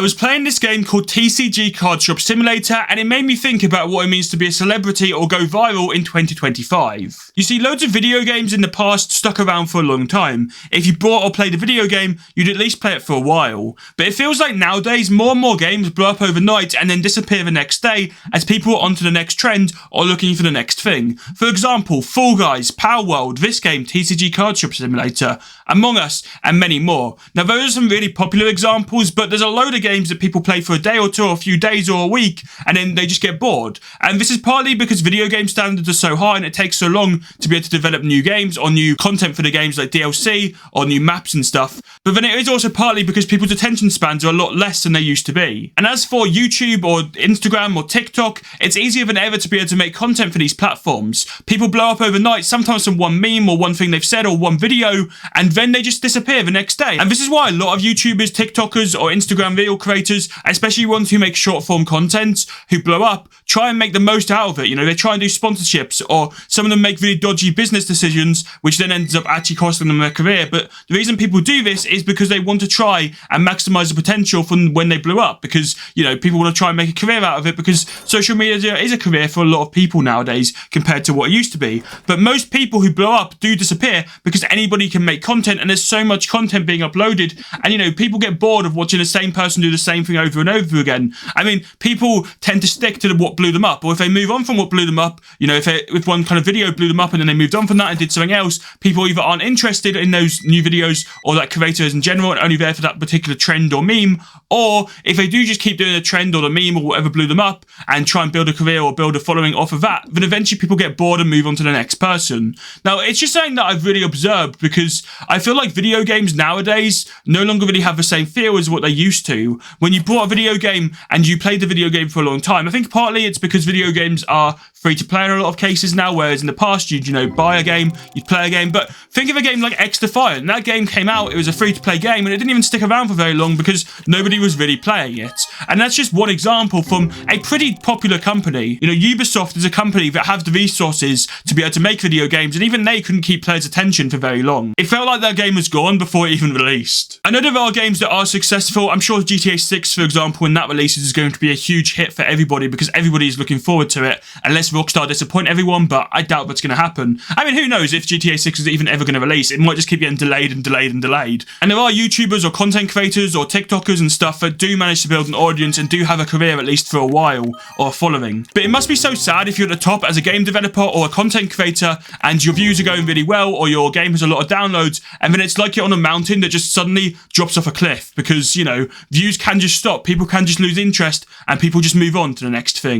I was playing this game called TCG Card Shop Simulator, and it made me think about what it means to be a celebrity or go viral in 2025. You see, loads of video games in the past stuck around for a long time. If you bought or played a video game, you'd at least play it for a while. But it feels like nowadays more and more games blow up overnight and then disappear the next day as people are onto the next trend or looking for the next thing. For example, Fall Guys, Power World, this game, TCG Card Shop Simulator, Among Us, and many more. Now, those are some really popular examples, but there's a load of games that people play for a day or two or a few days or a week, and then they just get bored. And this is partly because video game standards are so high and it takes so long to be able to develop new games or new content for the games like DLC or new maps and stuff. But then it is also partly because people's attention spans are a lot less than they used to be. And as for YouTube or Instagram or TikTok, it's easier than ever to be able to make content for these platforms. People blow up overnight, sometimes from one meme or one thing they've said or one video, and then they just disappear the next day. And this is why a lot of YouTubers, TikTokers or Instagram reel creators, especially ones who make short form content, who blow up, try and make the most out of it. You know, they try and do sponsorships, or some of them make really dodgy business decisions, which then ends up actually costing them their career. But the reason people do this is because they want to try and maximize the potential from when they blew up, because, you know, people want to try and make a career out of it, because social media is a career for a lot of people nowadays compared to what it used to be. But most people who blow up do disappear because anybody can make content, and there's so much content being uploaded, and, you know, people get bored of watching the same person do the same thing over and over again. I mean, people tend to stick to what blew them up, or if they move on from what blew them up, you know, if one kind of video blew them up and then they moved on from that and did something else, people either aren't interested in those new videos or that creators in general and only there for that particular trend or meme, or if they do just keep doing the trend or the meme or whatever blew them up and try and build a career or build a following off of that, then eventually people get bored and move on to the next person. Now, it's just something that I've really observed, because I feel like video games nowadays no longer really have the same feel as what they used to. When you bought a video game and you played the video game for a long time, I think partly it's because video games are free to play in a lot of cases now, whereas in the past you'd, you know, buy a game, you'd play a game. But think of a game like XDefiant. That game came out, it was a free to play game, and it didn't even stick around for very long because nobody was really playing it. And that's just one example from a pretty popular company. You know, Ubisoft is a company that have the resources to be able to make video games, and even they couldn't keep players' attention for very long. It felt like that game was gone before it even released. I know there are games that are successful. I'm sure GTA 6, for example, when that releases, is going to be a huge hit for everybody because everybody is looking forward to it, unless Rockstar disappoint everyone, but I doubt that's going to happen. I mean, who knows if GTA 6 is even ever going to release? It might just keep getting delayed and delayed and delayed. And there are YouTubers or content creators or TikTokers and stuff that do manage to build an audience and do have a career at least for a while, or a following. But it must be so sad if you're at the top as a game developer or a content creator and your views are going really well, or your game has a lot of downloads, and then it's like you're on a mountain that just suddenly drops off a cliff because, you know, views can just stop, people can just lose interest, and people just move on to the next thing.